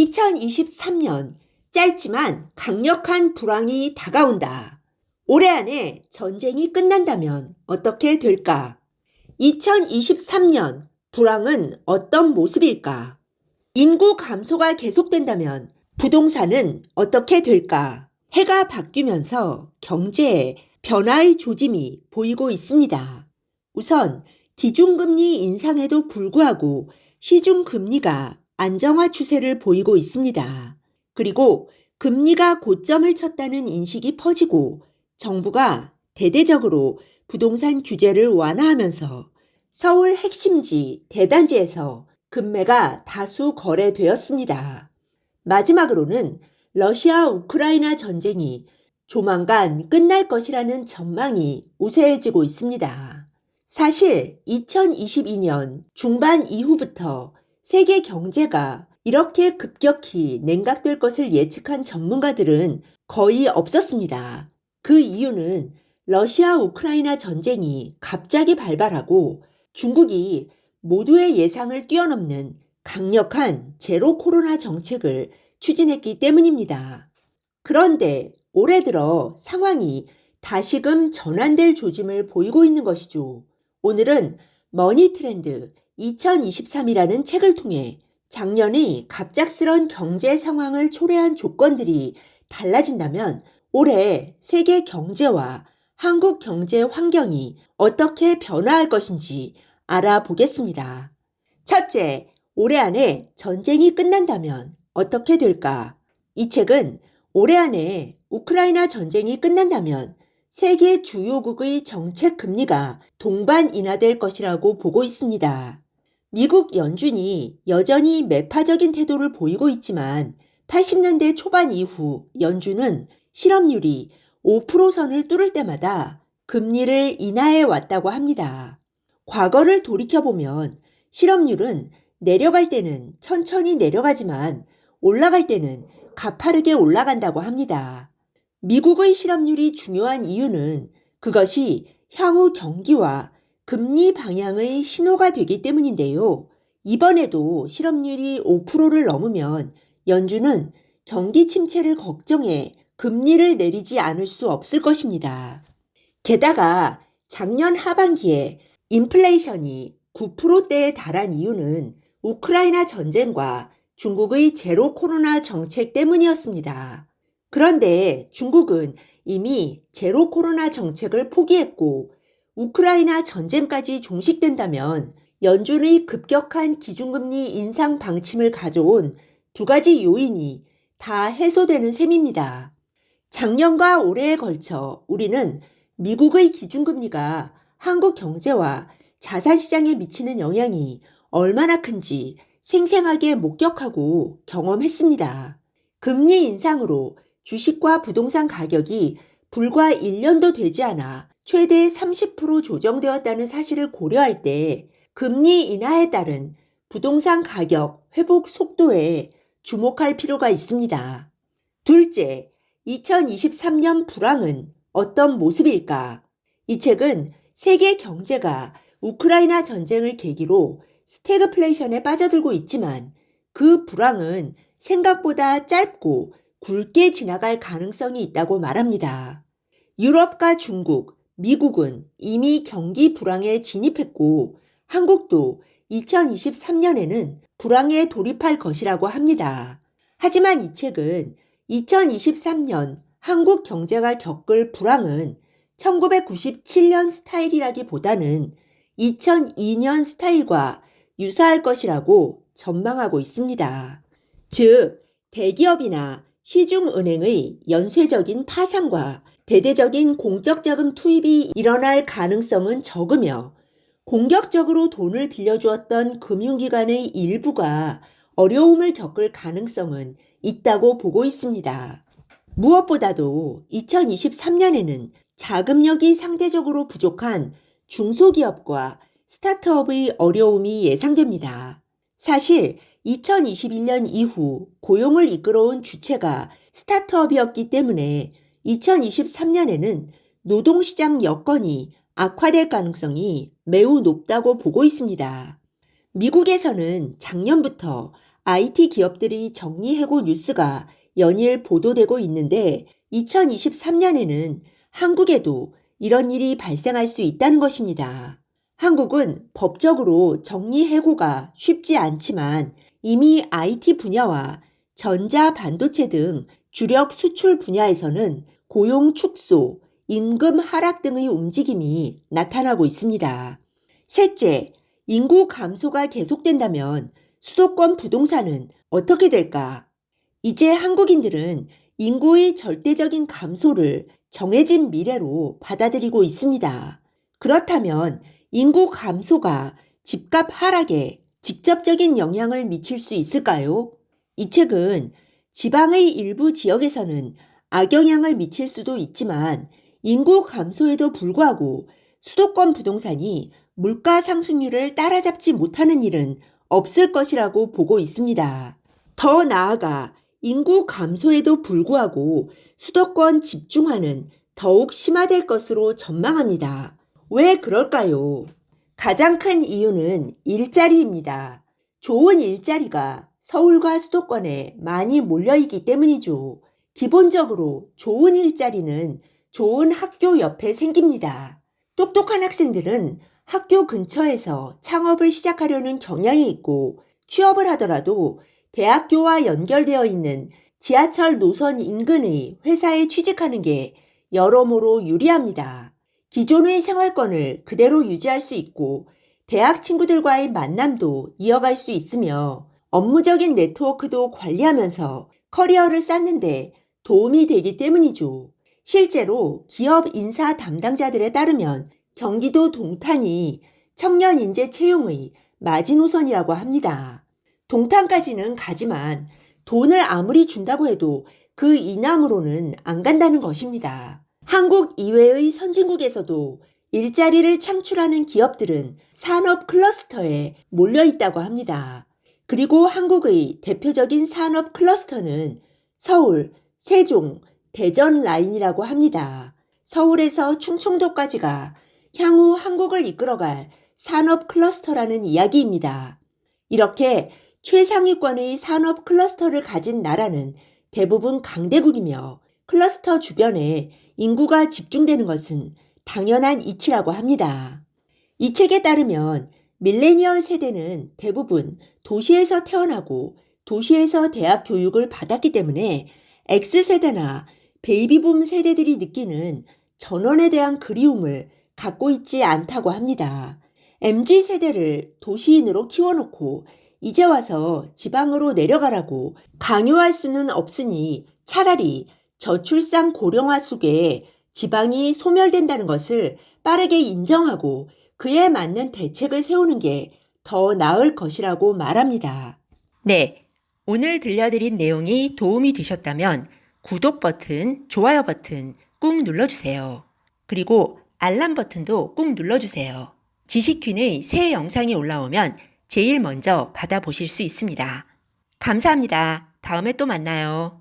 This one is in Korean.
2023년 짧지만 강력한 불황이 다가온다. 올해 안에 전쟁이 끝난다면 어떻게 될까? 2023년 불황은 어떤 모습일까? 인구 감소가 계속된다면 부동산은 어떻게 될까? 해가 바뀌면서 경제에 변화의 조짐이 보이고 있습니다. 우선 기준금리 인상에도 불구하고 시중금리가 안정화 추세를 보이고 있습니다. 그리고 금리가 고점을 쳤다는 인식이 퍼지고 정부가 대대적으로 부동산 규제를 완화하면서 서울 핵심지 대단지에서 급매가 다수 거래되었습니다. 마지막으로는 러시아 우크라이나 전쟁이 조만간 끝날 것이라는 전망이 우세해지고 있습니다. 사실 2022년 중반 이후부터 세계 경제가 이렇게 급격히 냉각될 것을 예측한 전문가들은 거의 없었습니다. 그 이유는 러시아 우크라이나 전쟁이 갑자기 발발하고 중국이 모두의 예상을 뛰어넘는 강력한 제로 코로나 정책을 추진했기 때문입니다. 그런데 올해 들어 상황이 다시금 전환될 조짐을 보이고 있는 것이죠. 오늘은 머니트렌드 2023이라는 책을 통해 작년의 갑작스런 경제 상황을 초래한 조건들이 달라진다면 올해 세계 경제와 한국 경제 환경이 어떻게 변화할 것인지 알아보겠습니다. 첫째, 올해 안에 전쟁이 끝난다면 어떻게 될까? 이 책은 올해 안에 우크라이나 전쟁이 끝난다면 세계 주요국의 정책 금리가 동반 인하될 것이라고 보고 있습니다. 미국 연준이 여전히 매파적인 태도를 보이고 있지만 80년대 초반 이후 연준은 실업률이 5%선을 뚫을 때마다 금리를 인하해 왔다고 합니다. 과거를 돌이켜보면 실업률은 내려갈 때는 천천히 내려가지만 올라갈 때는 가파르게 올라간다고 합니다. 미국의 실업률이 중요한 이유는 그것이 향후 경기와 금리 방향의 신호가 되기 때문인데요. 이번에도 실업률이 5%를 넘으면 연준은 경기 침체를 걱정해 금리를 내리지 않을 수 없을 것입니다. 게다가 작년 하반기에 인플레이션이 9%대에 달한 이유는 우크라이나 전쟁과 중국의 제로 코로나 정책 때문이었습니다. 그런데 중국은 이미 제로 코로나 정책을 포기했고 우크라이나 전쟁까지 종식된다면 연준의 급격한 기준금리 인상 방침을 가져온 두 가지 요인이 다 해소되는 셈입니다. 작년과 올해에 걸쳐 우리는 미국의 기준금리가 한국 경제와 자산시장에 미치는 영향이 얼마나 큰지 생생하게 목격하고 경험했습니다. 금리 인상으로 주식과 부동산 가격이 불과 1년도 되지 않아 최대 30% 조정되었다는 사실을 고려할 때 금리 인하에 따른 부동산 가격 회복 속도에 주목할 필요가 있습니다. 둘째, 2023년 불황은 어떤 모습일까? 이 책은 세계 경제가 우크라이나 전쟁을 계기로 스태그플레이션에 빠져들고 있지만 그 불황은 생각보다 짧고 굵게 지나갈 가능성이 있다고 말합니다. 유럽과 중국, 미국은 이미 경기 불황에 진입했고 한국도 2023년에는 불황에 돌입할 것이라고 합니다. 하지만 이 책은 2023년 한국 경제가 겪을 불황은 1997년 스타일이라기보다는 2002년 스타일과 유사할 것이라고 전망하고 있습니다. 즉, 대기업이나 시중은행의 연쇄적인 파산과 대대적인 공적자금 투입이 일어날 가능성은 적으며 공격적으로 돈을 빌려주었던 금융기관의 일부가 어려움을 겪을 가능성은 있다고 보고 있습니다. 무엇보다도 2023년에는 자금력이 상대적으로 부족한 중소기업과 스타트업의 어려움이 예상됩니다. 사실 2021년 이후 고용을 이끌어온 주체가 스타트업이었기 때문에 2023년에는 노동시장 여건이 악화될 가능성이 매우 높다고 보고 있습니다. 미국에서는 작년부터 IT 기업들이 정리해고 뉴스가 연일 보도되고 있는데 2023년에는 한국에도 이런 일이 발생할 수 있다는 것입니다. 한국은 법적으로 정리해고가 쉽지 않지만 이미 IT 분야와 전자 반도체 등 주력 수출 분야에서는 고용 축소, 임금 하락 등의 움직임이 나타나고 있습니다. 셋째, 인구 감소가 계속된다면 수도권 부동산은 어떻게 될까? 이제 한국인들은 인구의 절대적인 감소를 정해진 미래로 받아들이고 있습니다. 그렇다면 인구 감소가 집값 하락에 직접적인 영향을 미칠 수 있을까요? 이 책은 지방의 일부 지역에서는 악영향을 미칠 수도 있지만 인구 감소에도 불구하고 수도권 부동산이 물가 상승률을 따라잡지 못하는 일은 없을 것이라고 보고 있습니다. 더 나아가 인구 감소에도 불구하고 수도권 집중화는 더욱 심화될 것으로 전망합니다. 왜 그럴까요? 가장 큰 이유는 일자리입니다. 좋은 일자리가 서울과 수도권에 많이 몰려있기 때문이죠. 기본적으로 좋은 일자리는 좋은 학교 옆에 생깁니다. 똑똑한 학생들은 학교 근처에서 창업을 시작하려는 경향이 있고 취업을 하더라도 대학교와 연결되어 있는 지하철 노선 인근의 회사에 취직하는 게 여러모로 유리합니다. 기존의 생활권을 그대로 유지할 수 있고 대학 친구들과의 만남도 이어갈 수 있으며 업무적인 네트워크도 관리하면서 커리어를 쌓는데 도움이 되기 때문이죠. 실제로 기업 인사 담당자들에 따르면 경기도 동탄이 청년 인재 채용의 마지노선이라고 합니다. 동탄까지는 가지만 돈을 아무리 준다고 해도 그 이남으로는 안 간다는 것입니다. 한국 이외의 선진국에서도 일자리를 창출하는 기업들은 산업 클러스터에 몰려 있다고 합니다. 그리고 한국의 대표적인 산업 클러스터는 서울, 세종, 대전 라인이라고 합니다. 서울에서 충청도까지가 향후 한국을 이끌어갈 산업 클러스터라는 이야기입니다. 이렇게 최상위권의 산업 클러스터를 가진 나라는 대부분 강대국이며 클러스터 주변에 인구가 집중되는 것은 당연한 이치라고 합니다. 이 책에 따르면 밀레니얼 세대는 대부분 도시에서 태어나고 도시에서 대학 교육을 받았기 때문에 X세대나 베이비붐 세대들이 느끼는 전원에 대한 그리움을 갖고 있지 않다고 합니다. MZ세대를 도시인으로 키워놓고 이제 와서 지방으로 내려가라고 강요할 수는 없으니 차라리 저출산 고령화 속에 지방이 소멸된다는 것을 빠르게 인정하고 그에 맞는 대책을 세우는 게 더 나을 것이라고 말합니다. 네, 오늘 들려드린 내용이 도움이 되셨다면 구독 버튼, 좋아요 버튼 꾹 눌러주세요. 그리고 알람 버튼도 꾹 눌러주세요. 지식퀸의 새 영상이 올라오면 제일 먼저 받아보실 수 있습니다. 감사합니다. 다음에 또 만나요.